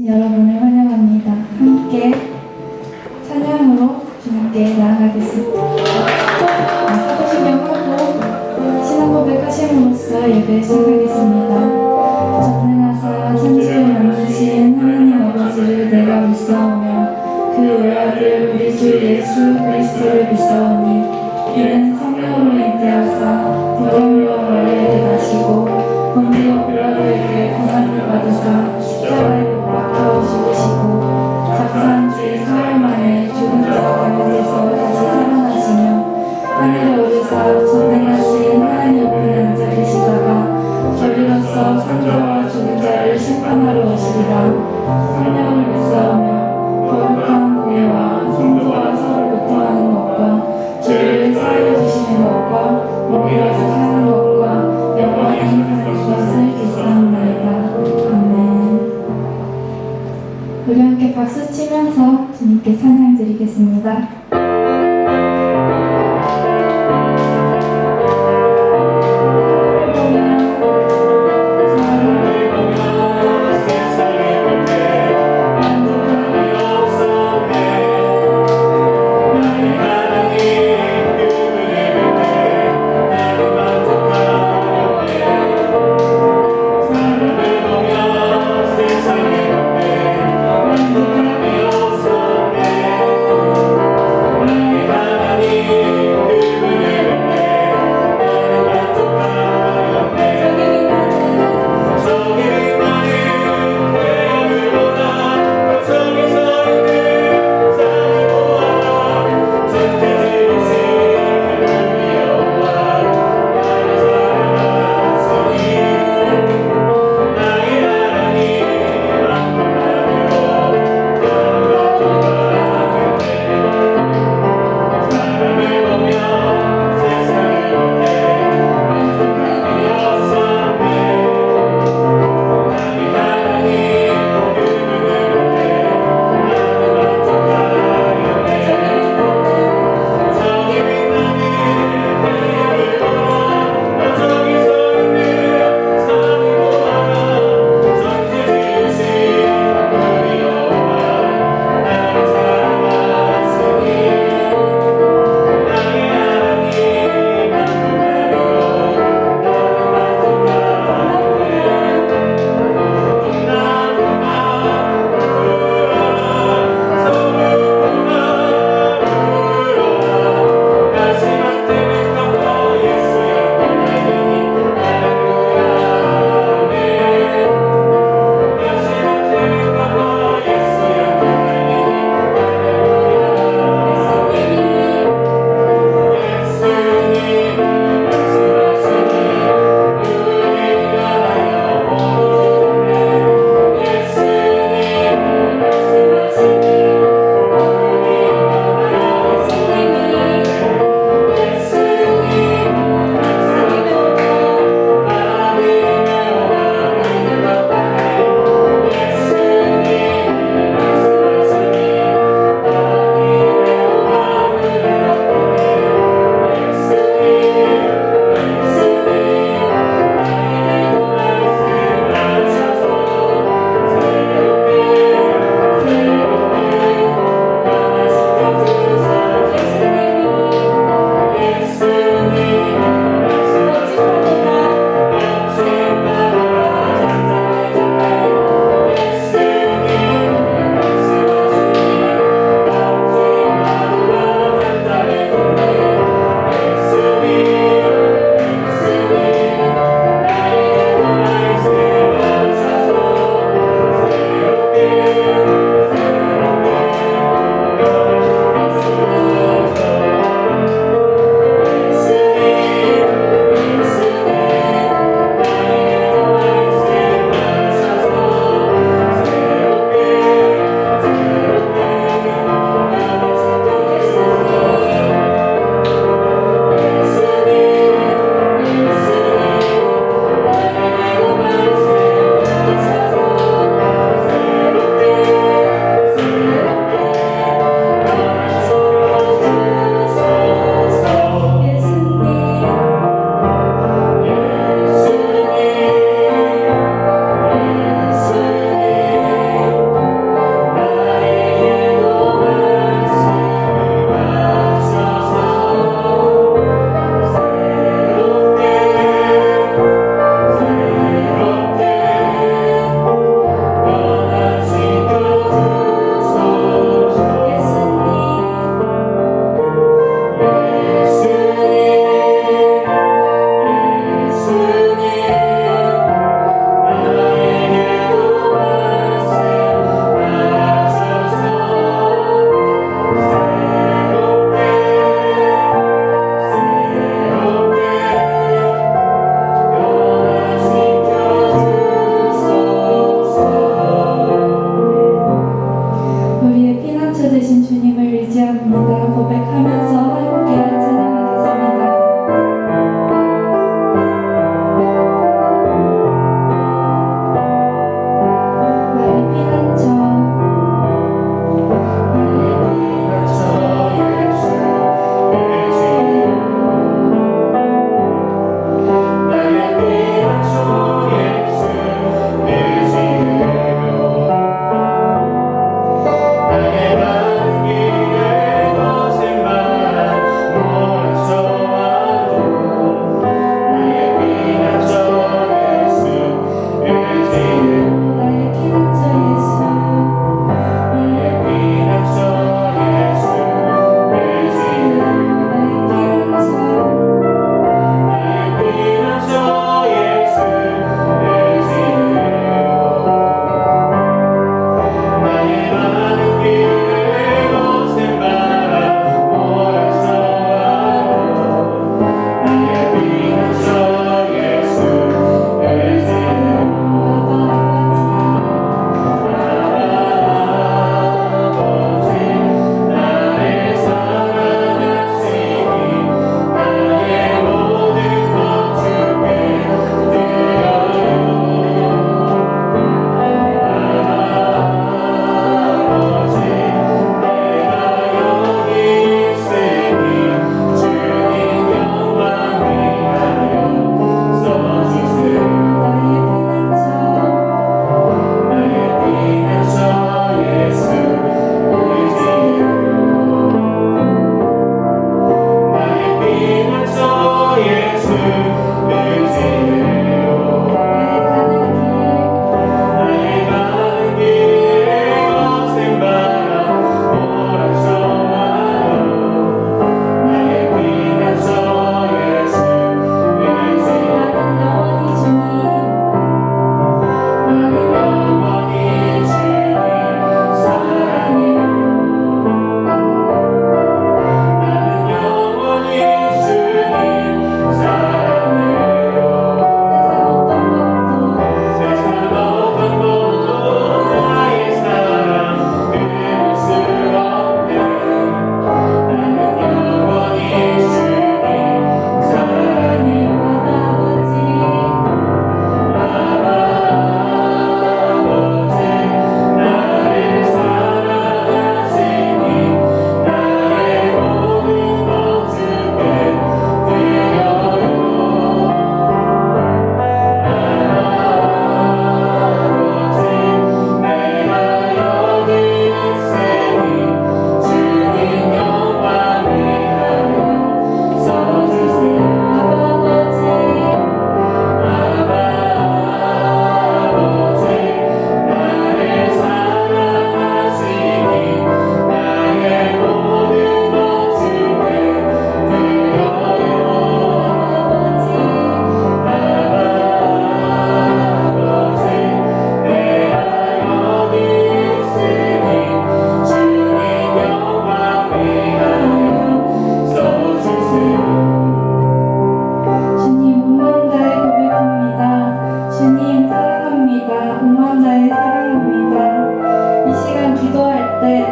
여러분을 환영합니다. 함께 찬양으로 주님께 나아가겠습니다. 사도신경하고 신앙 고백하심으로써 예배 시작하겠습니다. 전능하사 천지를 만드신 하나님 아버지를 내가 믿사오며 그 외아들 우리 주 예수 그리스도를 믿사오니 이는 성령으로 잉태하사 대원과 원래에 나시고 본디오 빌라도에게 고난을 받으사 십자가에 못 박혀 죽으시고 작사한 지 사흘 만에 죽은 자 가운데서 다시 살아나시며 하늘에 오르사 전능하신 하나님 우편에 앉아 계시다가 저리로서 산자와 죽은 자를 심판하러 오시리라. 성령을 믿사오며 거룩한 공예와 성도가 서로 교통하는 것과 죄를 사하여 주시는 것과 몸이라서 사는 것과 영원히 행하는 것을 믿사옵나이다. 아멘. 우리 함께 박수 치면서 주님께 찬양 드리겠습니다.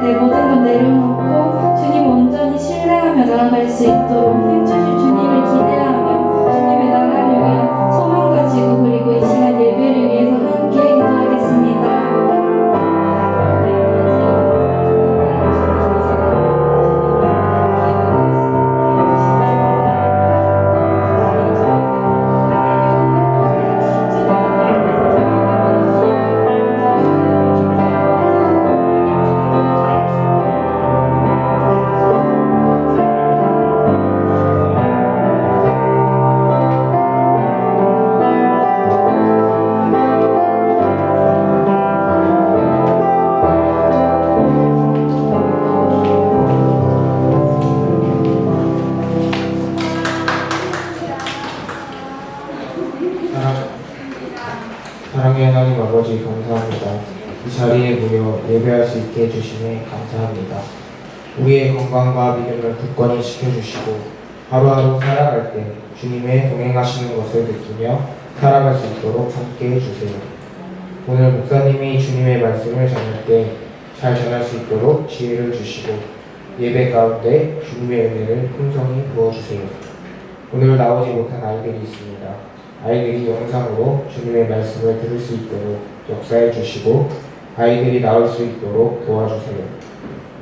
내 모든 것 내려놓고 주님 온전히 신뢰하며 나아갈 수 있도록 힘주실 주님을 기대하며 주님의 나라를 위한 소망 가지고 그리고 이 시간 예배를 위해서 함께 기도하겠습니다. 사랑의 하나님 아버지 감사합니다. 이 자리에 모여 예배할 수 있게 해주시니 감사합니다. 우리의 건강과 믿음을 굳건히 지켜주시고 하루하루 살아갈 때 주님의 동행하시는 것을 느끼며 살아갈 수 있도록 함께 해주세요. 오늘 목사님이 주님의 말씀을 전할 때 잘 전할 수 있도록 지혜를 주시고 예배 가운데 주님의 은혜를 풍성히 부어주세요. 오늘 나오지 못한 아이들이 있습니다. 아이들이 영상으로 주님의 말씀을 들을 수 있도록 역사해 주시고 아이들이 나올 수 있도록 도와주세요.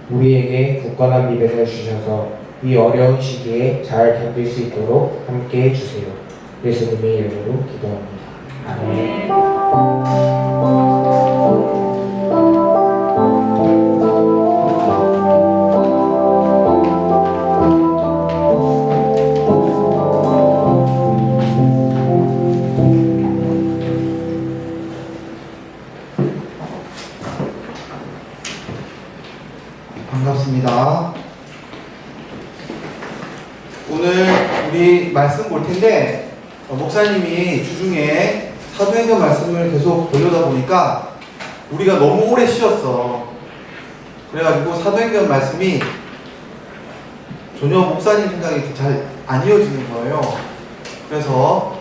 우리에게 굳건한 믿음을 주셔서 이 어려운 시기에 잘 견딜 수 있도록 함께 해주세요. 예수님의 이름으로 기도합니다. 아멘. 반갑습니다. 오늘 우리 말씀 볼 텐데 목사님이 주중에 사도행전 말씀을 계속 돌려다 보니까 우리가 너무 오래 쉬었어. 그래가지고 사도행전 말씀이 전혀 목사님 생각이 잘 안 이어지는 거예요. 그래서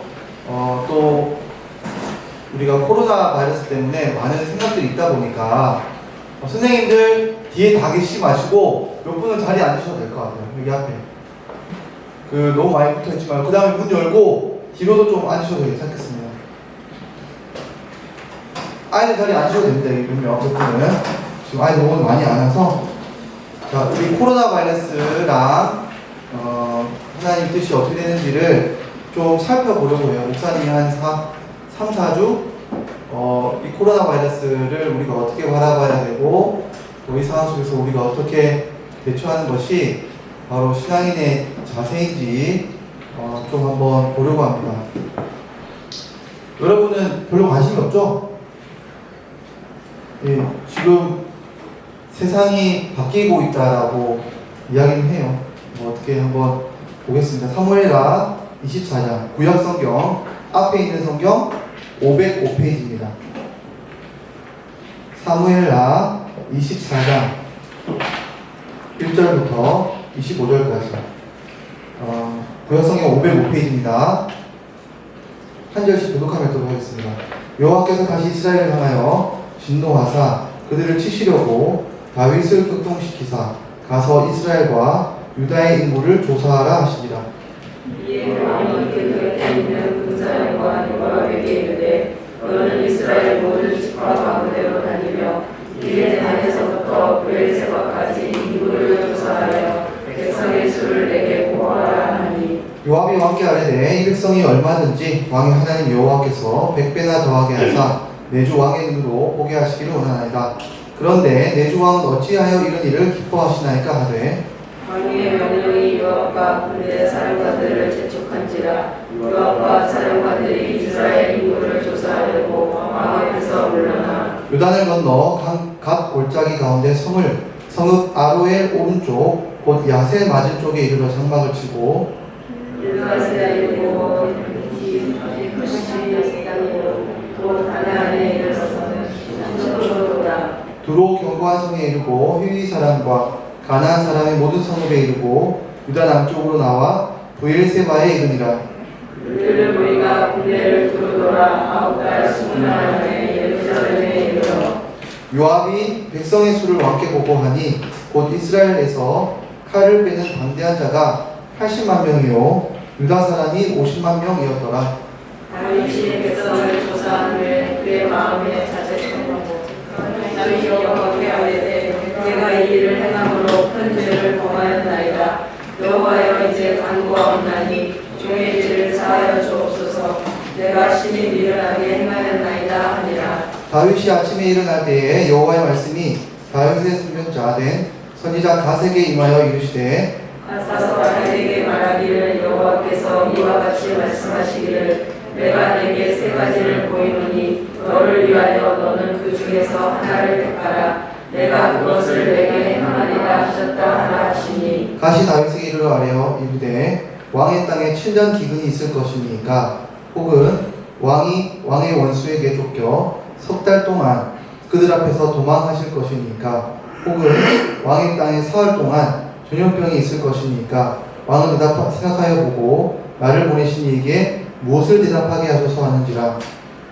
또 우리가 코로나 바이러스 때문에 많은 생각들이 있다 보니까 선생님들 뒤에 다 계시지 마시고 몇 분은 자리에 앉으셔도 될 것 같아요. 여기 앞에 너무 많이 붙어있지 말고 그 다음에 문 열고 뒤로도 좀 앉으셔도 괜찮겠습니다. 아이들 자리에 앉으셔도 됩니다. 몇 분은 지금 아이들 오늘 많이 안 와서. 자, 우리 코로나 바이러스랑 하나님 뜻이 어떻게 되는지를 좀 살펴보려고 해요. 목사님이 한 3, 4주 이 코로나 바이러스를 우리가 어떻게 바라봐야 되고 또 이 상황 속에서 우리가 어떻게 대처하는 것이 바로 신앙인의 자세인지 좀 한번 보려고 합니다. 여러분은 별로 관심이 없죠? 예, 지금 세상이 바뀌고 있다라고 이야기는 해요. 어떻게 한번 보겠습니다. 사무엘하 24장 구약성경 앞에 있는 성경 505페이지입니다. 사무엘하 24장 1절부터 25절까지 구약성경 505페이지입니다. 한 절씩 교독하며 읽도록 하겠습니다. 여호와께서 다시 이스라엘을 향하여 진노하사 그들을 치시려고 다윗을 교통시키사 가서 이스라엘과 유다의 인구를 조사하라 하시니라. 이에 왕이 그 곁에 있는 군사령관 요압에게 이르되 너는 이스라엘 모든 집과 가운데로 다니며 이에 단에서부터 브엘세바까지 인구를 조사하여 백성의 수를 내게 보아라 하니 요압이 왕께 아뢰되 이 백성이 얼마든지 왕의 하나님 여호와께서 100배나 더하게 하사 내주 왕의 눈으로 보게 하시기를 원하나이다. 그런데 내주 왕은 어찌하여 이런 일을 기뻐하시나이까 하되 왕의 명령이 요압과 군대 사령관들을 재촉한지라 요압과 사령관들이 이스라엘 인구를 조사하려고 왕 앞에서 물러나 요단을 건너 갓 골짜기 가운데 성읍 아로엘 오른쪽 곧 야세 맞은 쪽에 이르러 장막을 치고 일가스에 이르고 곧 가나안에 이르러서는 신초로라 두로 견고한 성에 이르고 히위 사람과 가나안 사람의 모든 성읍에 이르고 유다 남쪽으로 나와 브엘세바에 이르니라. 그들을 우리가 군대를 두루 돌아 9달 20날 안에 예루살렘에 이르러 요압이 백성의 수를 왕께 보고하니 곧 이스라엘에서 칼을 빼는 방대한 자가 80만 명이요 유다 사람이 50만 명이었더라. 다윗이 백성을 조사한 후에 그의 마음에 자책하고 다윗이 여호와께 아뢰되 내가 이 일을 행함으로 큰 죄를 범하였나이다. 여호와여 이제 간구하옵나니 종의 죄를 사하여 주옵소서. 내가 심히 미련하게 행하였나이다 하니라. 다윗이 아침에 일어날 때에 여호와의 말씀이 다윗의 선견자 된 선지자 가세에게 임하여 이르시되 가서 가세에게 말하기를 여호와께서 이와 같이 말씀하시기를 내가 내게 세 가지를 보이노니 너를 위하여 너는 그 중에서 하나를 택하라. 내가 그것을 내게 행하리라 하셨다 하라 하시니 가시 다윗에게 이르러 아뢰어 이르되 왕의 땅에 7년 기근이 있을 것이니까 혹은 왕이 왕의 원수에게 쫓겨 석 달 동안 그들 앞에서 도망하실 것이니까 혹은 왕의 땅에 사흘 동안 전염병이 있을 것이니까 왕은 생각하여 보고 나를 보내신 이에게 무엇을 대답하게 하소서 하는지라.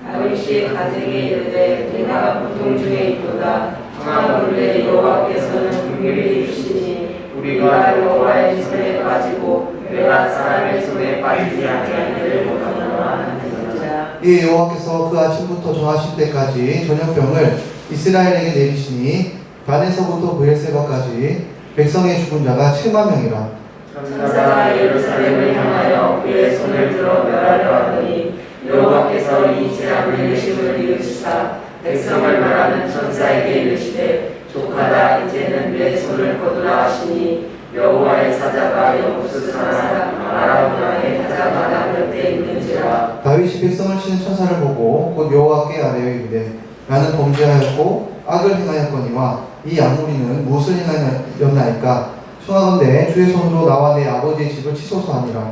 다윗이 가세에게 이르되 내가 고통 중에 있도다. 청하건대 여호와께서는 긍휼히 주시니 우리가 여호와의 손에 빠지고 그가 사람의 손에 빠지지 아니하기를 원하노라 하는지라. 이 여호와께서 그 아침부터 정하신 때까지 전염병을 이스라엘에게 내리시니 단에서부터 브엘세바까지 백성의 죽은 자가 7만 명이라. 천사가 예루살렘을 향하여 그의 손을 들어 멸하려 하더니 여호와께서 이 재앙을 내리심을 이으시사 백성을 말하는 천사에게 이르시되 족하다 이제는 내 손을 거두라 하시니 여호와의 사자가 여부스 사람 아라우나의 사자마다 곁에 있는지라. 다윗이 백성을 치는 천사를 보고 곧 여호와께 아뢰어 이르되 나는 범죄하였고 악을 행하였거니와 이 양무리는 무엇을 행하였나이까. 청하건대 주의 손으로 나와 내 아버지의 집을 치소서하니라.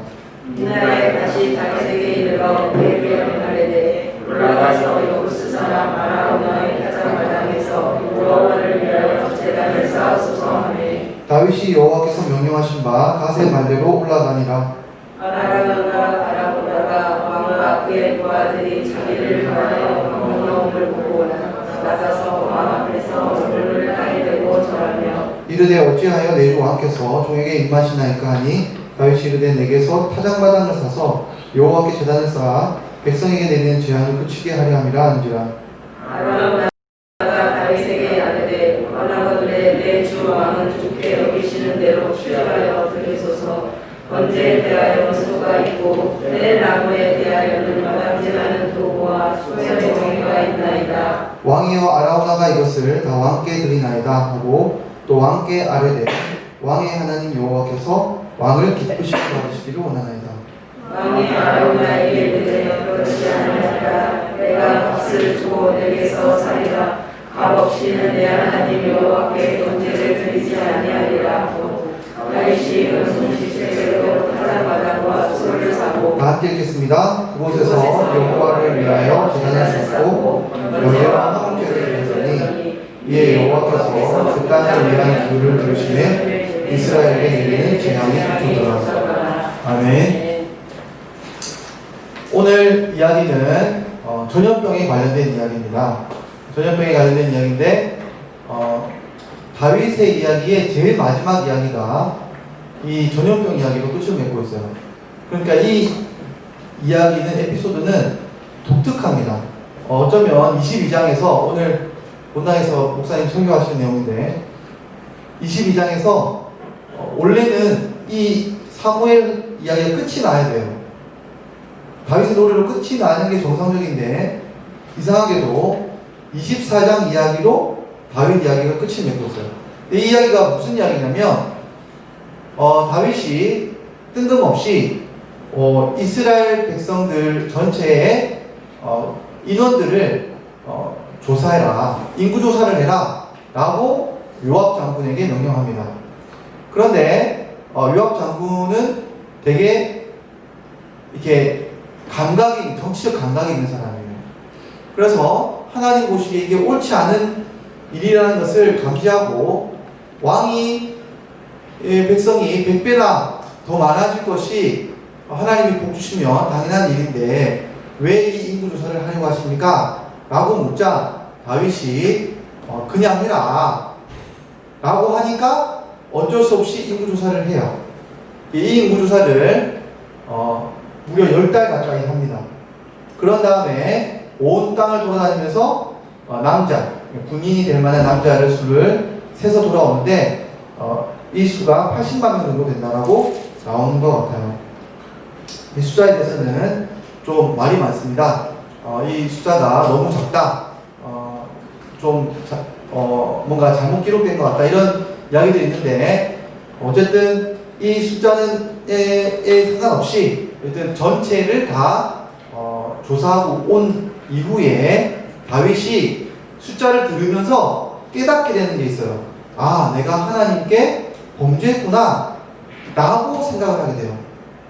이날에 다시 다윗에게 이르러 그에게 명하되 올라가서 여부스 사람 아라우나의 사자마당에서 여호와를 위하여 제단을 쌓으소서 하매 다윗이 여호와께서 명령하신 바 가세 말대로 올라가니라. 아라우나가 바라보다가 왕과 그의 부하들이 자기를 향하여 경고함을 보고 낮아서 왕 앞에서 얼굴을 땅에 대고 절하며 이르되 어찌하여 내일 왕께서 종에게 임하시나이까 하니 다윗이 이르되 내게서 타작마당을 사서 여호와께 제단을 쌓아 백성에게 내리는 재앙을 그치게 하려 함이라 한지라. 아라우나가 다윗에게 아뢰되 원하건대 내 주 왕은 좋게 여기시는 대로 취하여 드리소서. 번제에 대하여 수가 있고 내 나무에 대하여는 마당질하는 도구와 소의 멍이가 있나이다. 왕이여 아라우나가 이것을 다 왕께 드리나이다 하고 또 왕께 아뢰되 왕의 하나님 여호와께서 왕을 기쁘시게 받으시기를 원하나이다. 왕이 아라우나에게 이르되 그렇지 아니하리라. 내가 값을 주고 내게서 사리라. 값 없이는 내 하나님 여호와께 번제를 드리지 아니하리라 하고 다윗이 은손시체로 타작마당과 소를 사고 다 함께 읽겠습니다. 그곳에서 여호와를 위하여 제단을 쌓고 번제와 화목제를 드렸더니 이에 여호와께서 그 땅을 위한 기도를 들으시매 이스라엘에게 내리는 재앙이 그치더라. 아멘. 오늘 이야기는 전염병에 관련된 이야기입니다. 전염병에 관련된 이야기인데 다윗의 이야기의 제일 마지막 이야기가 이 전염병 이야기로 끝을 맺고 있어요. 그러니까 이 이야기는 에피소드는 독특합니다. 어쩌면 22장에서 오늘 본당에서 목사님 설교하시는 내용인데 22장에서 원래는 이 사무엘 이야기가 끝이 나야 돼요. 다윗의 노래로 끝이 나는 게 정상적인데 이상하게도 24장 이야기로 다윗 이야기가 끝이 맺고 있어요. 이 이야기가 무슨 이야기냐면 다윗이 뜬금없이 이스라엘 백성들 전체의 인원들을 조사해라, 인구조사를 해라 라고 요압 장군에게 명령합니다. 그런데 요압 장군은 되게 이렇게 정치적 감각이 있는 사람이에요. 그래서 하나님 보시기에 이게 옳지 않은 일이라는 것을 감지하고 왕이 백성이 100배나 더 많아질 것이 하나님이 복 주시면 당연한 일인데 왜 이 인구조사를 하려고 하십니까? 라고 묻자 다윗이 그냥 해라 라고 하니까 어쩔 수 없이 인구조사를 해요. 이 인구조사를 무려 10달 가까이 합니다. 그런 다음에 온 땅을 돌아다니면서 남자, 군인이 될 만한 남자를 수를 세서 돌아오는데 이 수가 80만 명 정도 된다고 나오는 것 같아요. 이 숫자에 대해서는 좀 말이 많습니다. 이 숫자가 너무 작다, 뭔가 잘못 기록된 것 같다, 이런 이야기들이 있는데, 어쨌든 이 숫자는 상관없이 일단 전체를 다 조사하고 온 이후에 다윗이 숫자를 들으면서 깨닫게 되는 게 있어요. 아, 내가 하나님께 범죄했구나 라고 생각을 하게 돼요.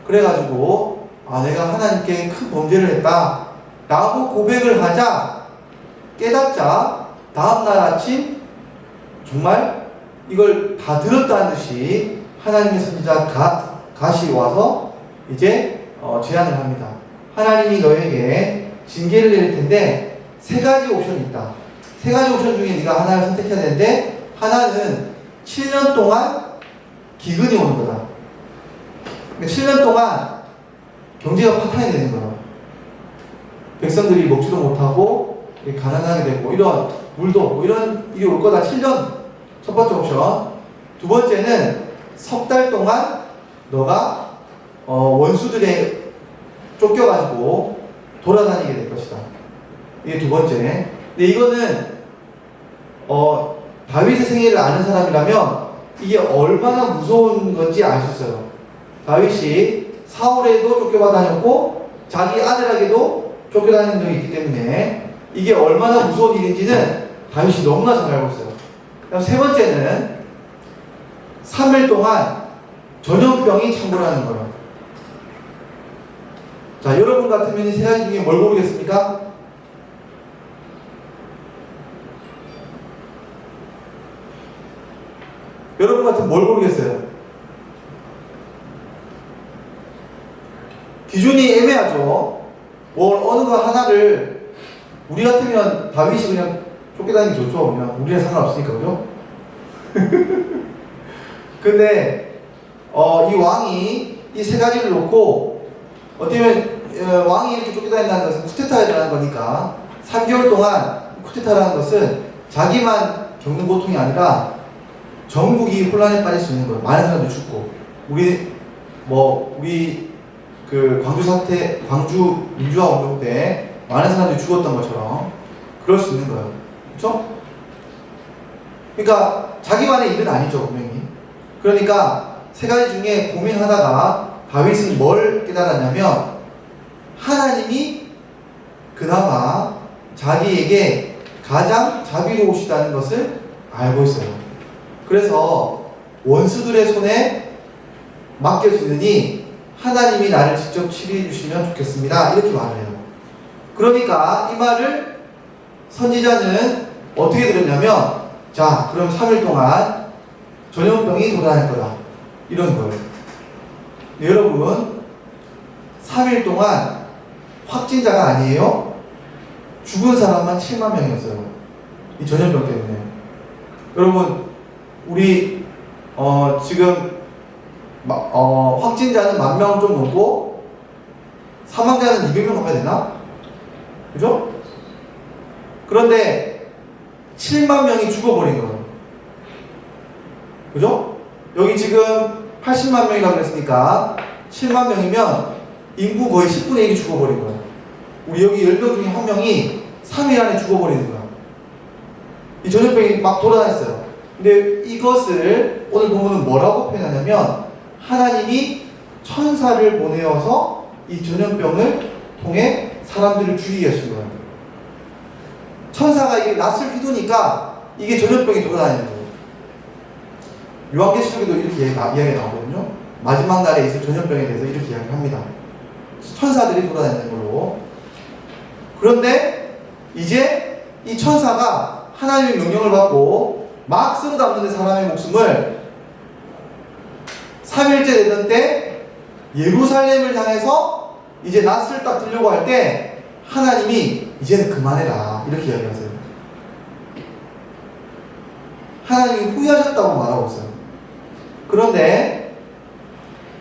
그래가지고 내가 하나님께 큰 범죄를 했다 라고 고백을 하자, 깨닫자 다음날 아침 정말 이걸 다 들었다는 듯이 하나님의 선지자 갓이 와서 이제 제안을 합니다. 하나님이 너에게 징계를 내릴 텐데 3가지 옵션이 있다. 3가지 옵션 중에 네가 하나를 선택해야 되는데, 하나는 7년 동안 기근이 오는 거다. 그러니까 7년 동안 경제가 파탄이 되는 거야. 백성들이 먹지도 못하고 가난하게 되고, 이런 물도 없고, 이런 일이 올 거다. 7년 첫 번째 옵션. 두 번째는 석 달 동안 너가 원수들에 쫓겨가지고 돌아다니게 될 것이다. 이게 두 번째. 근데 이거는 다윗의 생애를 아는 사람이라면 이게 얼마나 무서운 건지 알 수 있어요. 다윗이 사울에도 쫓겨다녔고 자기 아들에게도 쫓겨다닌 적이 있기 때문에 이게 얼마나 무서운 일인지는 다윗이 너무나 잘 알고 있어요. 그다음 세 번째는 3일 동안 전염병이 창궐하는 거예요. 자, 여러분 같으면 이 3가지 중에 뭘 고르겠습니까? 여러분 같으면 뭘 고르겠어요? 기준이 애매하죠. 어느 거 하나를, 우리 같으면 다윗이 그냥 쫓겨다니는 게 좋죠. 그냥 우리는 상관없으니까, 그죠? 근데 이 왕이 이 3가지를 놓고, 어떻게 보면 왕이 이렇게 쫓겨다닌다는 것은 쿠데타에 대한 거니까 3개월 동안 쿠데타라는 것은 자기만 겪는 고통이 아니라 전국이 혼란에 빠질 수 있는 거예요. 많은 사람들이 죽고, 우리 그 광주 민주화 운동 때 많은 사람들이 죽었던 것처럼 그럴 수 있는 거예요. 그렇죠? 그러니까 자기만의 일은 아니죠, 분명히. 그러니까 3가지 중에 고민하다가 다윗은 뭘 깨달았냐면, 하나님이 그나마 자기에게 가장 자비로우시다는 것을 알고 있어요. 그래서 원수들의 손에 맡겨지느니 하나님이 나를 직접 치료해 주시면 좋겠습니다, 이렇게 말을 해요. 그러니까 이 말을 선지자는 어떻게 들었냐면, 자, 그럼 3일 동안 전염병이 돌아다닐 거다, 이런 거예요. 네, 여러분, 3일 동안 확진자가 아니에요. 죽은 사람만 7만 명이었어요. 이 전염병 때문에. 여러분, 우리 지금 확진자는 10,000명 좀 넘고 사망자는 200명 가까이 되나? 그죠? 그런데 7만 명이 죽어버린 거예요. 그죠? 여기 지금 80만 명이라고 그랬으니까 7만 명이면 인구 거의 10분의 1이 죽어버린 거예요. 우리 여기 10명 중에 1명이 3일 안에 죽어버리는 거야. 이 전염병이 막 돌아다녔어요. 근데 이것을 오늘 본문은 뭐라고 표현하냐면, 하나님이 천사를 보내어서 이 전염병을 통해 사람들을 죽이게 하신 거예요. 천사가 이게 낯을 휘두니까 이게 전염병이 돌아다니는 거예요. 요한계시록에도 이렇게 이야기가 나오거든요. 마지막 날에 있을 전염병에 대해서 이렇게 이야기합니다. 천사들이 돌아다니는 걸로. 그런데 이제 이 천사가 하나님의 명령을 받고 막 쓸어 담는 사람의 목숨을 3일째 되던 때 예루살렘을 향해서 이제 낯을 딱 들려고 할 때 하나님이 이제는 그만해라, 이렇게 이야기하세요. 하나님이 후회하셨다고 말하고 있어요. 그런데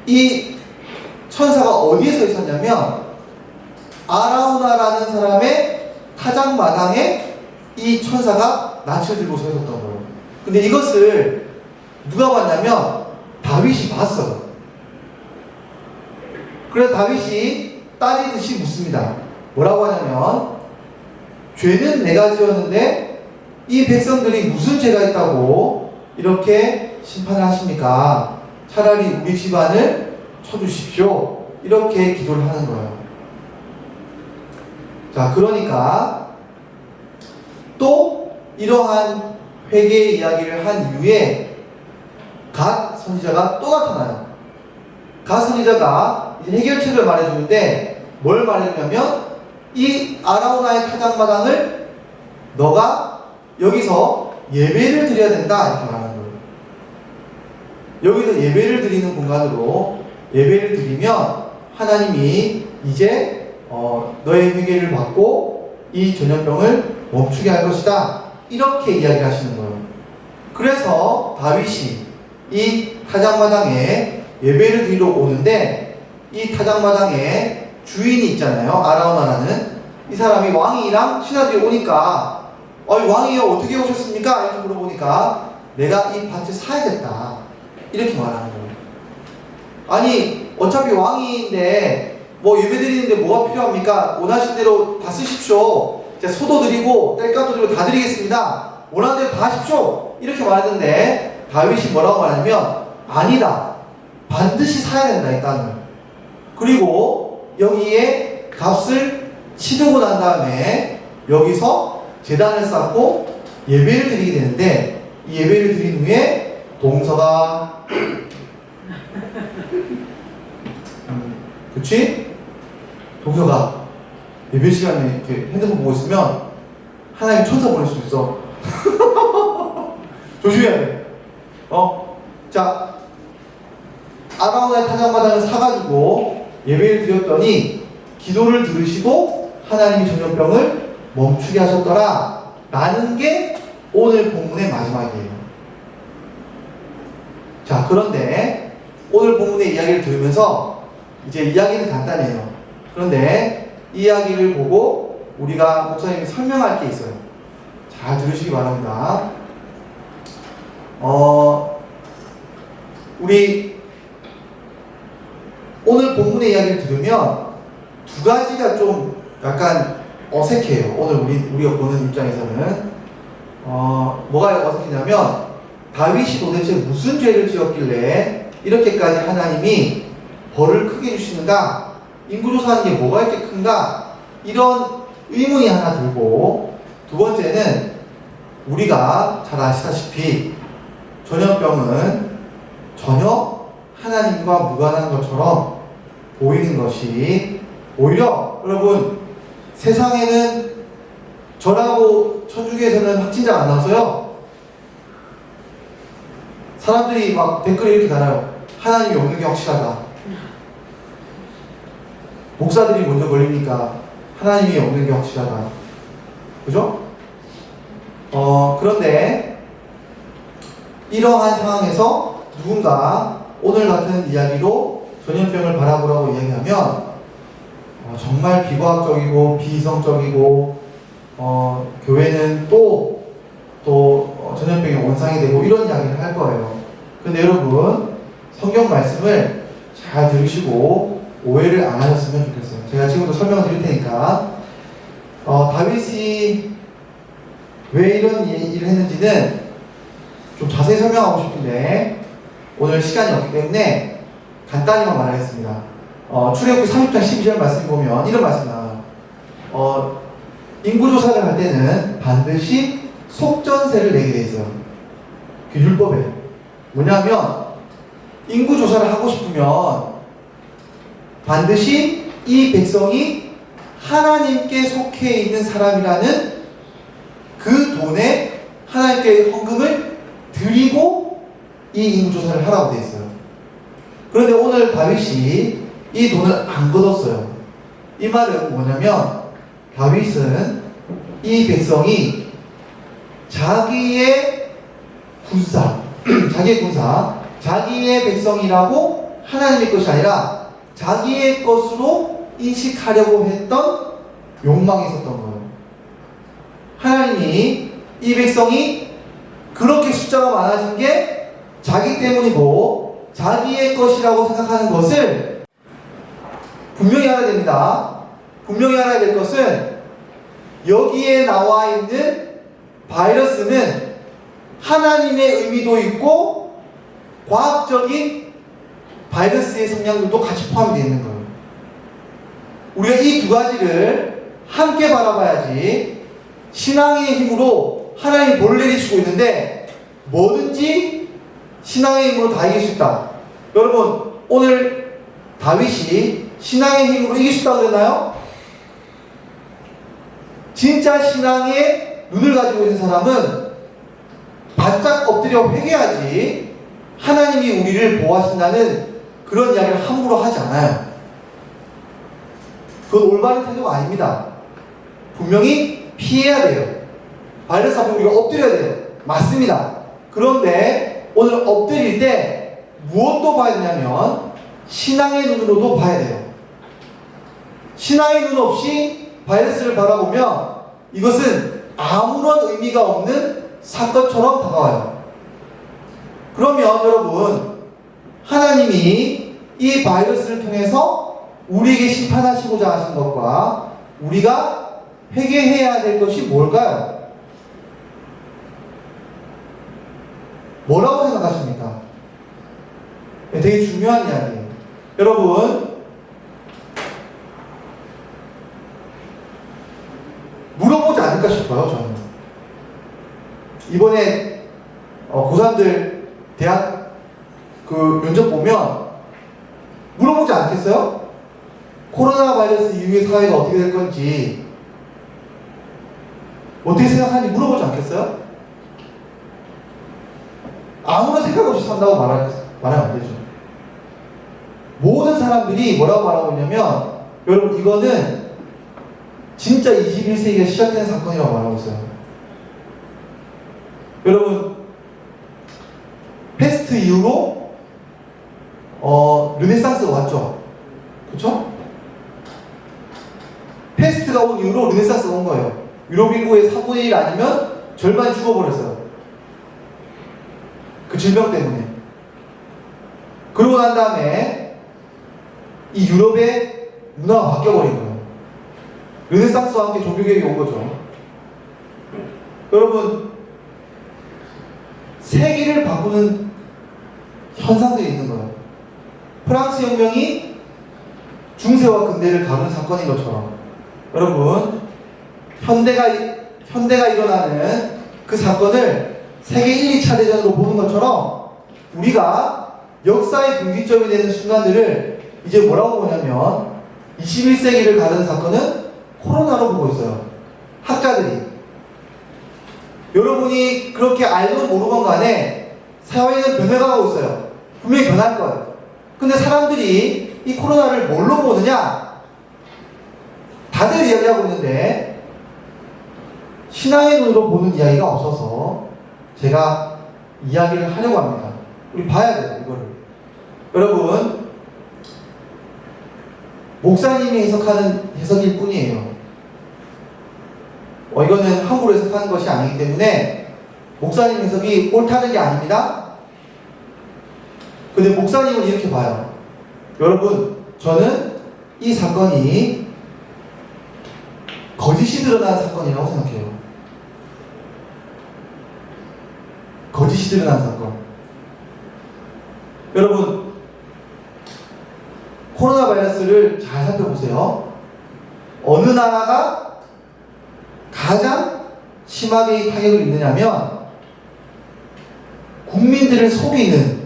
이 천사가 어디에 서 있었냐면 아라우나라는 사람의 타작마당에 이 천사가 낯을 들고 서 있었던 거예요. 근데 이것을 누가 봤냐면 다윗이 봤어요. 그래서 다윗이 따지듯이 묻습니다. 뭐라고 하냐면 죄는 내가 지었는데 이 백성들이 무슨 죄가 있다고 이렇게 심판을 하십니까? 차라리 우리 집안을 쳐주십시오. 이렇게 기도를 하는 거예요. 자, 그러니까 또 이러한 회개의 이야기를 한 이후에 갓 선지자가 또 나타나요. 갓 선지자가 이제 해결책을 말해주는데 뭘 말해주냐면 이 아라우나의 타작마당을 너가 여기서 예배를 드려야 된다 이렇게 말하는 거예요. 여기서 예배를 드리는 공간으로 예배를 드리면 하나님이 이제 너의 회개를 받고 이 전염병을 멈추게 할 것이다 이렇게 이야기하시는 거예요. 그래서 다윗이 이 타작마당에 예배를 드리러 오는데 이 타작마당에 주인이 있잖아요. 아라우나라는 이 사람이 왕이랑 신하들이 오니까 왕이요 어떻게 오셨습니까? 이렇게 물어보니까 내가 이 밭을 사야겠다 이렇게 말하는 거예요. 아니 어차피 왕인데 뭐 예배 드리는데 뭐가 필요합니까? 원하신 대로 다 쓰십시오. 제가 소도 드리고 땔감도 드리고 다 드리겠습니다. 원하는 대로 다 하십시오. 이렇게 말했는데 다윗이 뭐라고 말하냐면 아니다. 반드시 사야 된다 이 땅을. 그리고 여기에 값을 치르고 난 다음에 여기서 제단을 쌓고 예배를 드리게 되는데 이 예배를 드린 후에 동서가 그치? 동서가 예배 시간에 이렇게 핸드폰 보고 있으면 하나님 천사 보낼 수 있어. 조심해야 돼. 자, 아라우나의 타작마당을 사가지고 예배를 드렸더니 기도를 들으시고 하나님이 전염병을 멈추게 하셨더라 라는 게 오늘 본문의 마지막이에요. 자, 그런데 오늘 본문의 이야기를 들으면서 이제 이야기는 간단해요. 그런데 이 이야기를 보고 우리가 목사님이 설명할 게 있어요. 잘 들으시기 바랍니다. 우리 오늘 본문의 이야기를 들으면 두 가지가 좀 약간 어색해요. 오늘 우리가 보는 입장에서는 뭐가 어색하냐면 다윗이 도대체 무슨 죄를 지었길래 이렇게까지 하나님이 벌을 크게 주시는가? 인구조사하는 게 뭐가 이렇게 큰가? 이런 의문이 하나 들고, 두 번째는 우리가 잘 아시다시피 전염병은 전혀 하나님과 무관한 것처럼 보이는 것이 오히려 여러분 세상에는 저라고 천주교에서는 확진자가 안 나와서요 사람들이 막 댓글에 이렇게 달아요. 하나님이 없는 게 확실하다. 목사들이 먼저 걸리니까 하나님이 없는 게 확실하다. 그죠? 그런데 이러한 상황에서 누군가 오늘 같은 이야기로 전염병을 바라보라고 이야기하면 정말 비과학적이고 비이성적이고 교회는 또 전염병의 원상이 되고 이런 이야기를 할 거예요. 근데 여러분 성경 말씀을 잘 들으시고 오해를 안 하셨으면 좋겠어요. 제가 지금도 설명을 드릴 테니까 다윗이 왜 이런 일을 했는지는 좀 자세히 설명하고 싶은데 오늘 시간이 없기 때문에 간단히만 말하겠습니다. 출애굽기 30장 12절 말씀 보면 이런 말씀이 나와요. 인구조사를 할 때는 반드시 속전세를 내게 돼 있어요. 그 율법에 뭐냐면 인구조사를 하고 싶으면 반드시 이 백성이 하나님께 속해 있는 사람이라는 그 돈에 하나님께 헌금을 드리고 이 인구조사를 하라고 되어 있어요. 그런데 오늘 다윗이 이 돈을 안 걷었어요. 이 말은 뭐냐면 다윗은 이 백성이 자기의 군사, 자기의 군사, 자기의 백성이라고 하나님의 것이 아니라 자기의 것으로 인식하려고 했던 욕망이 있었던 거예요. 하나님이 이 백성이 그렇게 숫자가 많아진 게 자기 때문이고 자기의 것이라고 생각하는 것을 분명히 알아야 됩니다. 분명히 알아야 될 것은 여기에 나와 있는 바이러스는 하나님의 의미도 있고 과학적인 바이러스의 성향들도 같이 포함되어 있는 거예요. 우리가 이 두 가지를 함께 바라봐야지 신앙의 힘으로 하나님이 벌을 내리시고 있는데 뭐든지 신앙의 힘으로 다 이길 수 있다. 여러분 오늘 다윗이 신앙의 힘으로 이길 수 있다고 그랬나요? 진짜 신앙의 눈을 가지고 있는 사람은 바짝 엎드려 회개하지 하나님이 우리를 보호하신다는 그런 이야기를 함부로 하지 않아요. 그건 올바른 태도가 아닙니다. 분명히 피해야 돼요. 바이러스 앞에 우리가 엎드려야 돼요. 맞습니다. 그런데 오늘 엎드릴 때 무엇도 봐야 되냐면 신앙의 눈으로도 봐야 돼요. 신앙의 눈 없이 바이러스를 바라보면 이것은 아무런 의미가 없는 사건처럼 다가와요. 그러면 여러분 하나님이 이 바이러스를 통해서 우리에게 심판하시고자 하신 것과 우리가 회개해야 될 것이 뭘까요? 뭐라고 생각하십니까? 되게 중요한 이야기예요. 여러분 물어보지 않을까 싶어요. 저는 이번에 고3들 대학 그 면접 보면 물어보지 않겠어요? 코로나 바이러스 이후의 사회가 어떻게 될 건지 어떻게 생각하는지 물어보지 않겠어요? 아무런 생각 없이 산다고 말하면 안 되죠. 모든 사람들이 뭐라고 말하고 있냐면 여러분 이거는 진짜 21세기가 시작된 사건이라고 말하고 있어요. 여러분 패스트 이후로 르네상스가 왔죠. 그렇죠? 패스트가 온 이후로 르네상스가 온 거예요. 유럽 인구의 3분의 1 아니면 절반이 죽어버렸어요. 그 질병 때문에. 그러고 난 다음에 이 유럽의 문화가 바뀌어버린 거예요. 르네상스와 함께 종교개혁이 온 거죠. 여러분 세계를 바꾸는 현상들이 있는 거예요. 프랑스 혁명이 중세와 근대를 다루는 사건인 것처럼 여러분 현대가 일어나는 그 사건을 세계 1, 2차 대전으로 보는 것처럼 우리가 역사의 분기점이 되는 순간들을 이제 뭐라고 보냐면 21세기를 가르는 사건은 코로나로 보고 있어요. 학자들이. 여러분이 그렇게 알건 모르건 간에 사회는 변해가고 있어요. 분명히 변할 거예요. 근데 사람들이 이 코로나를 뭘로 보느냐? 다들 이야기하고 있는데 신앙의 눈으로 보는 이야기가 없어서 제가 이야기를 하려고 합니다. 우리 봐야 돼요, 이거를. 여러분, 목사님이 해석하는 해석일 뿐이에요. 이거는 함부로 해석하는 것이 아니기 때문에 목사님 해석이 옳다는 게 아닙니다. 근데 목사님은 이렇게 봐요. 여러분, 저는 이 사건이 거짓이 드러난 사건이라고 생각해요. 거짓이 드러난 사건. 여러분, 코로나 바이러스를 잘 살펴보세요. 어느 나라가 가장 심하게 타격을 입느냐면 국민들을 속이는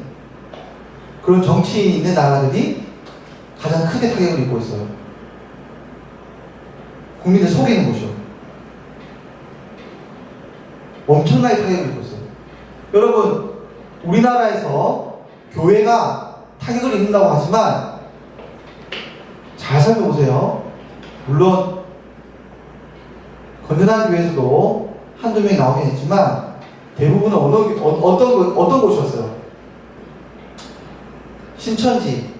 그런 정치인이 있는 나라들이 가장 크게 타격을 입고 있어요. 국민들 속이는 것이요. 엄청나게 타격을 입고 있어요. 여러분, 우리나라에서 교회가 타격을 입는다고 하지만 잘 살펴보세요. 물론 건전한 교회에서도 한두 명이 나오긴 했지만 대부분은 어떤 곳이었어요? 신천지,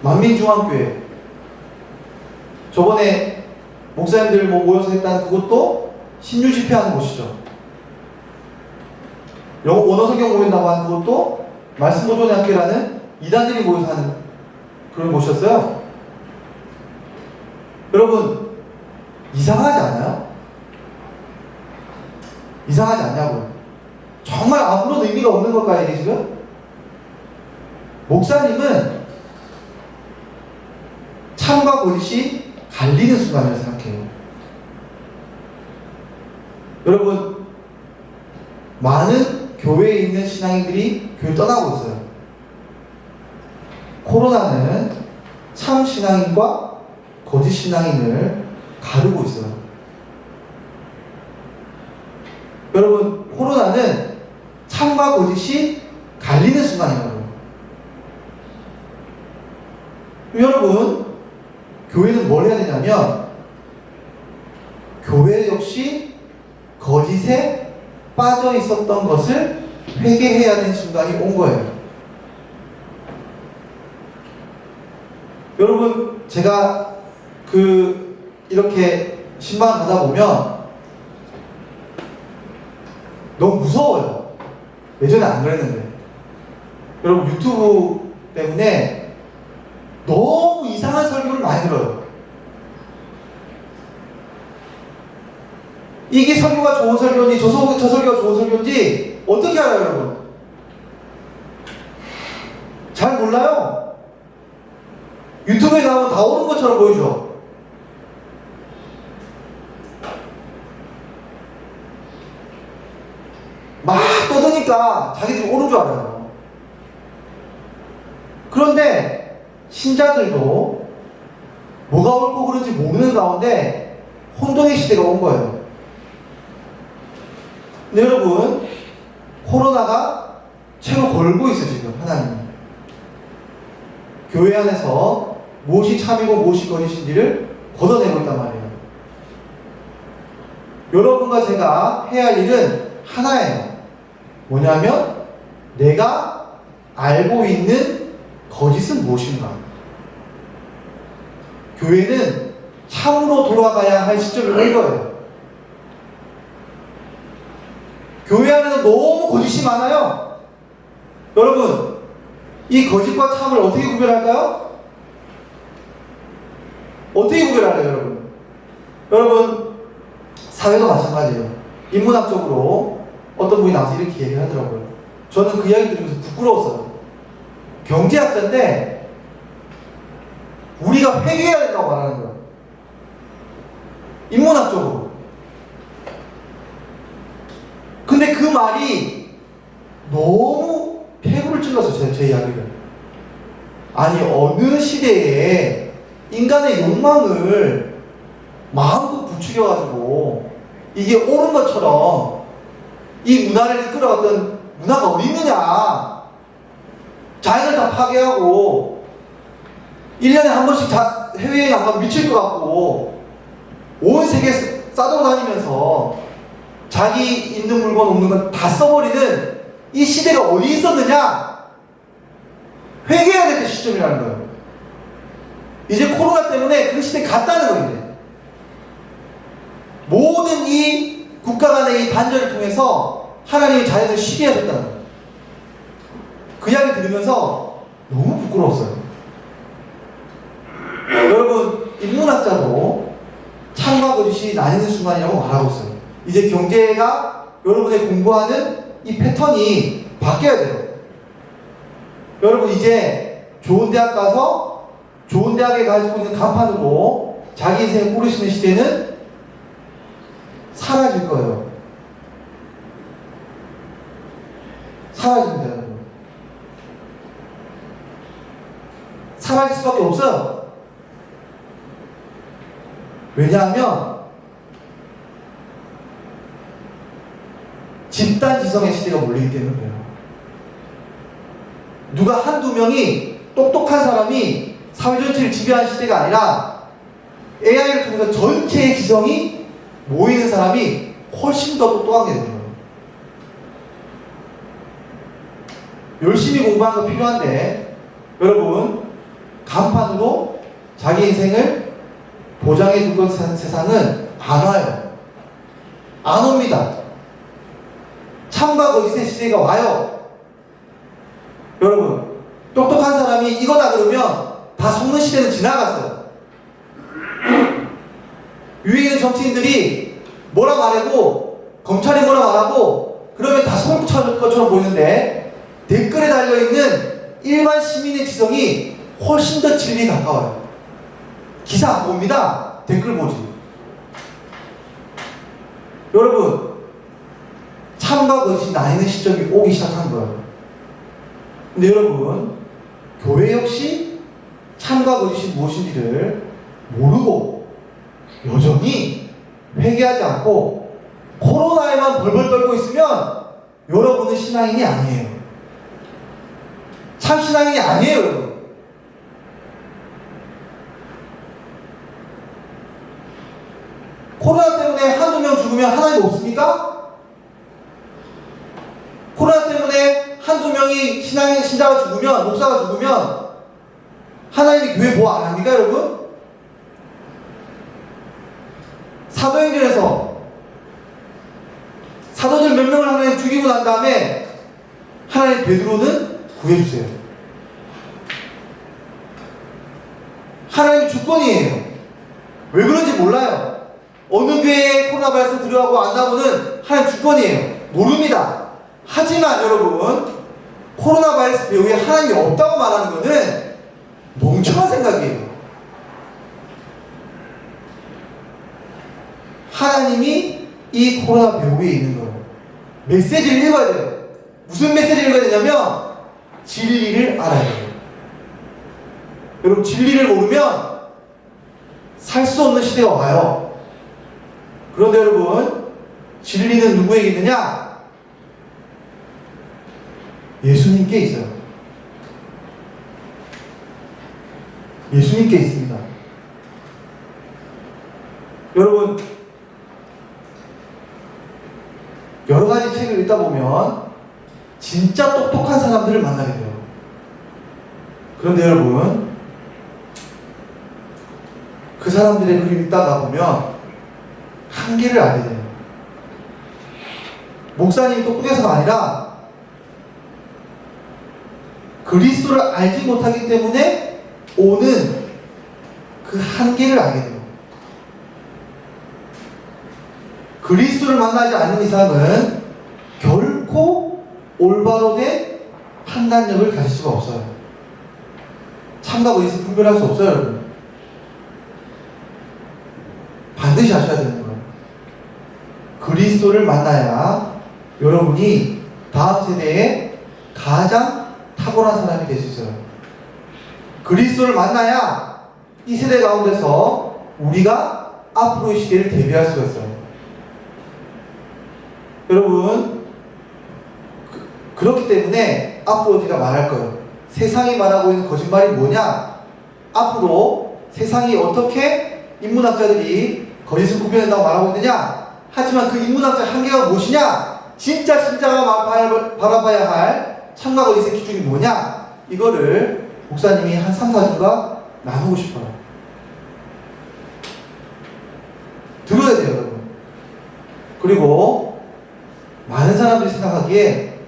만민중앙교회. 저번에 목사님들 모여서 했다는 그것도 신유 집회하는 곳이죠. 영어 원어 성경 모인다고 하는 그것도 말씀 보존의 학교라는 이단들이 모여서 하는 그런 곳이었어요. 여러분, 이상하지 않아요? 이상하지 않냐고요? 정말 아무런 의미가 없는 걸까요, 이게 지금? 목사님은 참과 거짓이 갈리는 순간이라고 생각해요. 여러분, 많은 교회에 있는 신앙인들이 교회 떠나고 있어요. 코로나는 참 신앙인과 거짓 신앙인을 가르고 있어요. 여러분, 코로나는 참과 거짓이 갈리는 순간이라고요. 여러분, 교회는 뭘 해야 되냐면 교회 역시 거짓에 빠져 있었던 것을 회개해야 되는 순간이 온 거예요. 여러분, 제가 이렇게 신방 가다 보면 너무 무서워요. 예전에 안 그랬는데. 여러분, 유튜브 때문에 너무 이상한 설교를 많이 들어요. 이게 설교가 좋은 설교인지 저 설교가 좋은 설교인지 어떻게 알아요, 여러분? 잘 몰라요. 유튜브에 나오면 다 옳은 것처럼 보이죠. 막 떠드니까 자기들이 옳은 줄 알아요. 그런데 신자들도 뭐가 옳고 그른지 모르는 가운데 혼돈의 시대가 온 거예요. 근데 여러분, 코로나가 채로 걸고 있어요, 지금 하나님이. 교회 안에서 무엇이 참이고 무엇이 거짓인지를 걷어내고 있단 말이에요. 여러분과 제가 해야 할 일은 하나예요. 뭐냐면 내가 알고 있는 거짓은 무엇인가. 교회는 참으로 돌아가야 할 시점이 온 거예요. 교회 안에는 너무 거짓이 많아요. 여러분, 이 거짓과 참을 어떻게 구별할까요? 어떻게 구별할까요, 여러분? 여러분, 사회도 마찬가지예요. 인문학적으로 어떤 분이 나와서 이렇게 얘기를 하더라고요. 저는 그 이야기 들으면서 부끄러웠어요. 경제학자인데 우리가 회개해야 된다고 말하는 거예요. 인문학적으로. 근데 그 말이 너무 폐부를 찔렀어요, 제 이야기를. 아니, 어느 시대에 인간의 욕망을 마음껏 부추겨가지고 이게 옳은 것처럼 이 문화를 이끌어갔던 문화가 어디 있느냐. 자연을 다 파괴하고 1년에 한 번씩 해외여행 한 번 미칠 것 같고 온 세계 싸돌아다니면서 자기 있는 물건 없는 건 다 써버리는 이 시대가 어디 있었느냐? 회개해야 될 때 시점이라는 거예요. 이제 코로나 때문에 그 시대 갔다는 거예요. 이제. 모든 이 국가 간의 이 단절을 통해서 하나님이 자연을 쉬게 하셨다는 거예요. 그 이야기 들으면서 너무 부끄러웠어요. 여러분, 인문학자도 참과 거짓이 나뉘는 순간이라고 말하고 있어요. 이제 경제가 여러분의 공부하는 이 패턴이 바뀌어야 돼요. 여러분, 이제 좋은 대학 가서 좋은 대학에 가지고 있는 간판으로 자기 인생을 꾸리시는 시대는 사라질 거예요. 사라집니다, 여러분. 사라질 수밖에 없어요. 왜냐하면 집단 지성의 시대가 몰리기 때문에 그래요. 누가 한두 명이 똑똑한 사람이 사회 전체를 지배하는 시대가 아니라 AI를 통해서 전체의 지성이 모이는 사람이 훨씬 더 똑똑하게 되는 거예요. 열심히 공부하는 거 필요한데 여러분 간판으로 자기 인생을 보장해 줄 것 세상은 안 와요. 안 옵니다. 참과 거짓의 시대가 와요. 여러분 똑똑한 사람이 이거다 그러면 다 속는 시대는 지나갔어요. 위에 있는 정치인들이 뭐라 말하고 검찰이 뭐라 말하고 그러면 다 속을 것처럼 보이는데 댓글에 달려있는 일반 시민의 지성이 훨씬 더 진리에 가까워요. 기사 안 봅니다. 댓글 보지. 여러분 참과 거짓이 나뉘는 시점이 오기 시작한 거예요. 근데 여러분 교회 역시 참과 거짓이 무엇인지를 모르고 여전히 회개하지 않고 코로나에만 벌벌 떨고 있으면 여러분은 신앙인이 아니에요. 참 신앙인이 아니에요, 여러분. 코로나 때문에 한두 명 죽으면 하나님 없습니까? 코로나 때문에 한두 명이 신자가 죽으면, 목사가 죽으면 하나님이 교회 보호 안 합니까, 여러분? 사도행전에서 사도들 몇 명을 하나님 죽이고 난 다음에 하나님 베드로는 구해주세요. 하나님 주권이에요. 왜 그런지 몰라요. 어느 교회에 코로나 바이러스 들어가고 안 나오는 하나님 주권이에요. 모릅니다. 하지만 여러분 코로나 바이러스 배후에 하나님이 없다고 말하는 것은 멍청한 생각이에요. 하나님이 이 코로나 배후에 있는 거예요. 메시지를 읽어야 돼요. 무슨 메시지를 읽어야 되냐면 진리를 알아야 돼요. 여러분 진리를 모르면 살 수 없는 시대가 와요. 그런데 여러분 진리는 누구에게 있느냐? 예수님께 있어요. 예수님께 있습니다. 여러분 여러 가지 책을 읽다 보면 진짜 똑똑한 사람들을 만나게 돼요. 그런데 여러분 그 사람들의 글을 읽다가 보면 한계를 알게 돼요. 목사님이 똑똑해서가 아니라 그리스도를 알지 못하기 때문에 오는 그 한계를 알게 돼요. 그리스도를 만나지 않는 이상은 결코 올바로 된 판단력을 가질 수가 없어요. 참과 거짓을 분별할 수 없어요, 여러분. 반드시 하셔야 되는 거예요. 그리스도를 만나야 여러분이 다음 세대에 가장 탁월한 사람이 될 수 있어요. 그리스도를 만나야 이 세대 가운데서 우리가 앞으로의 시대를 대비할 수가 있어요. 여러분 그렇기 때문에 앞으로 제가 말할 거예요. 세상이 말하고 있는 거짓말이 뭐냐? 앞으로 세상이 어떻게 인문학자들이 거짓을 구별한다고 말하고 있느냐? 하지만 그 인문학자 한계가 무엇이냐? 진짜 신자가 바라봐야 할 참과 거짓의 기준이 뭐냐? 이거를 목사님이 한 3, 4주가 나누고 싶어요. 들어야 돼요, 여러분. 그리고 많은 사람들이 생각하기에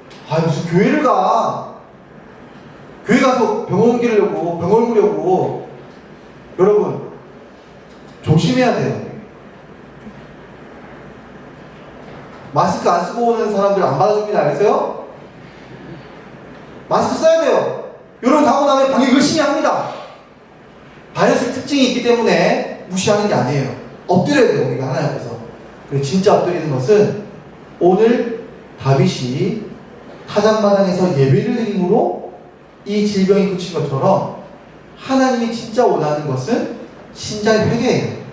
무슨 교회를 가? 교회 가서 병 옮기려고 여러분 조심해야 돼요. 마스크 안 쓰고 오는 사람들 안 받아줍니다. 알겠어요? 마스크 써야 돼요. 여러분 가고 나면 방역 열심히 합니다. 바이러스 특징이 있기 때문에 무시하는 게 아니에요. 엎드려야 돼요. 우리가 하나님 앞에서. 그리고 진짜 엎드리는 것은 오늘 다윗이 타작마당에서 예배를 드림으로 이 질병이 그친 것처럼 하나님이 진짜 원하는 것은 신자의 회개예요.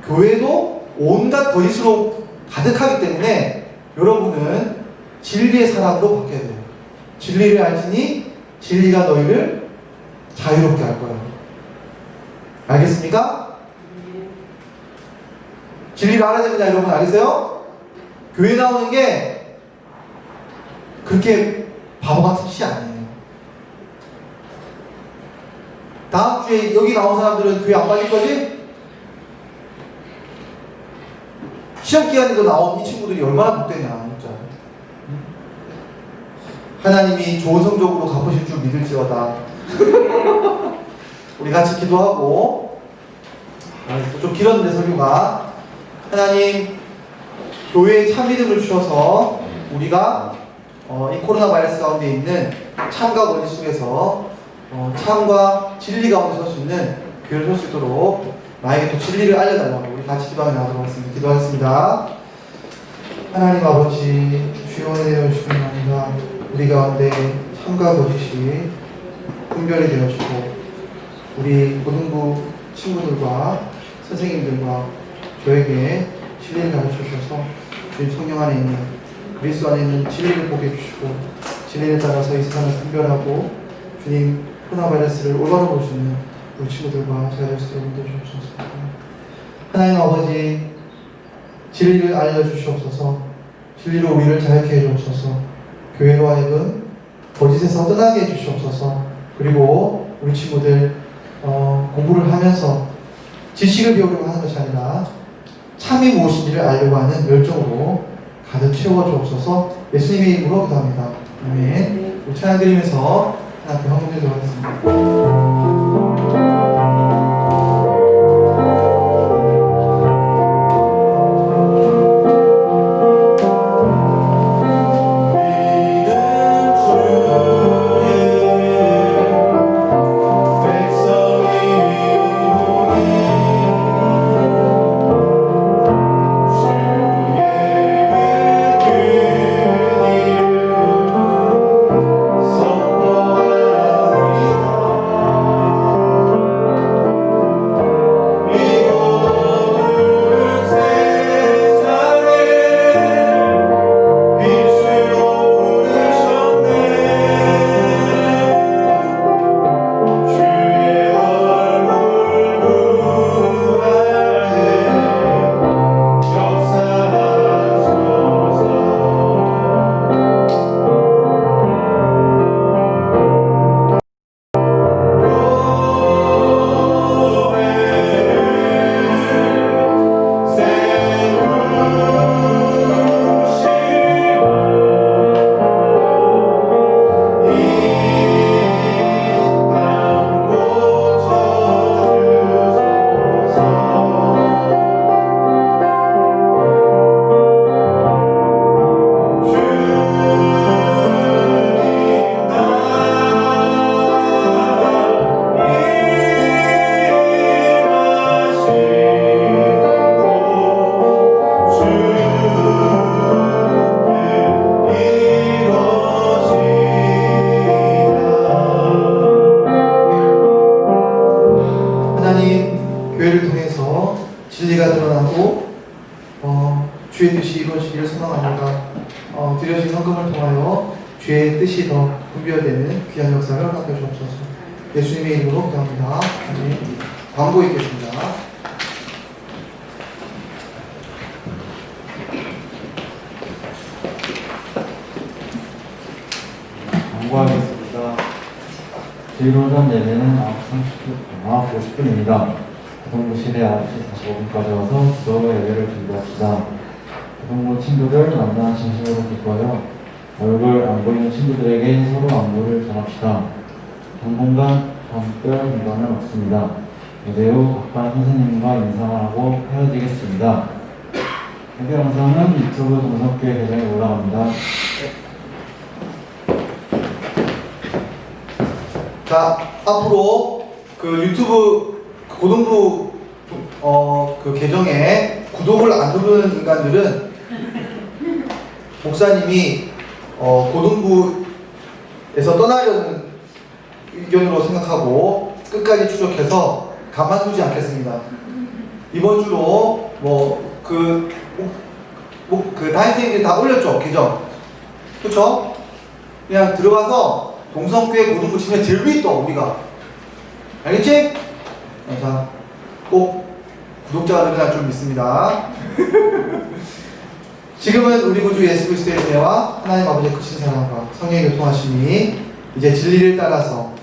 교회도 온갖 거짓으로 가득하기 때문에 여러분은 진리의 사람으로 바뀌어야 돼요. 진리를 알지니 진리가 너희를 자유롭게 할 거예요. 알겠습니까? 진리를 알아야 됩니다. 여러분 알겠어요? 교회 나오는 게 그렇게 바보 같은 짓이 아니에요. 다음 주에 여기 나온 사람들은 교회 안 빠질 거지? 시험 기간에도 나온 이 친구들이 얼마나 복되냐, 진짜. 하나님이 좋은 성적으로 갚으실 줄 믿을지어다. 우리 같이 기도하고, 좀 길었는데 설교가. 하나님, 교회에 참 믿음을 주셔서 우리가 이 코로나 바이러스 가운데 있는 참과 권리 속에서 참과 진리 가운데 설 수 있는 교회를 설 수 있도록 나에게 또 진리를 알려달라고 우리 같이 기도하며 나가도록 하겠습니다. 기도하겠습니다. 하나님 아버지, 주여 은혜 주시옵나이다. 우리 가운데 참과 거짓이 분별이 되어지고 우리 고등부 친구들과 선생님들과 저에게 진리를 가르쳐 주셔서 주님 성령 안에 있는 그리스도 안에 있는 진리를 보게 해주시고 진리를 따라서 이 세상을 분별하고 주님 코로나 바이러스를 올바로 볼 수 있는 우리 친구들과 제가 될 수 있도록 인도해 주옵소서. 하나님 아버지, 진리를 알려주시옵소서. 진리로 우리를 자유케 해주옵소서. 교회로 하여금 거짓에서 떠나게 해주시옵소서. 그리고 우리 친구들 공부를 하면서 지식을 배우려고 하는 것이 아니라 참이 무엇인지를 알려고 하는 열정으로 가득 채워주옵소서. 예수님의 이름으로 기도합니다. 아멘. 우리 찬양 드리면서 하나 더 한번 하겠습니다. 교회를 통해서 진리가 드러나고 주의 뜻이 이루어지기를 소망합니다. 드려진 헌금을 통하여 주의 뜻이 더 분별되는 귀한 역사를 허락해 주옵소서. 예수님의 이름으로 기도합니다. 아멘. 광고 있겠습니다. 광고하겠습니다. 주일오전 예배는 9시 50분입니다. 고등부실에 9시 45분까지 와서 기도 예배를 준비합시다. 고등부 친구들 만나 진심으로 기뻐요. 얼굴 안 보이는 친구들에게 서로 안부를 전합시다. 당분간 잠들 공간은 없습니다. 예배 후 각반 선생님과 인사를 하고 헤어지겠습니다. 예배 영상은 유튜브 동석교회 계정에 올라갑니다. 자, 앞으로 그 유튜브 고등부 그 계정에 구독을 안 누르는 인간들은 목사님이 고등부에서 떠나려는 의견으로 생각하고 끝까지 추적해서 가만두지 않겠습니다. 이번 주로 그 담임선생님들이 다 올렸죠, 계정. 그쵸? 그냥 들어가서 동성교회 고등부 치면 제일 위에 떠, 우리가. 알겠지? 자, 꼭 구독자가 늘어날 줄 믿습니다. 지금은 우리 구주 예수 그리스도의 은혜와 하나님 아버지의 크신 사랑과 성령의 교통하심이 이제 진리를 따라서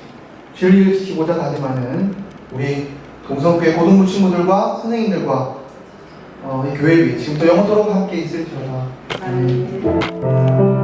진리를 지키고자 다짐하는 우리 동성교회 고등부 친구들과 선생님들과 이 교회 위에 지금부터 영원토록 함께 있을지어다. 아멘.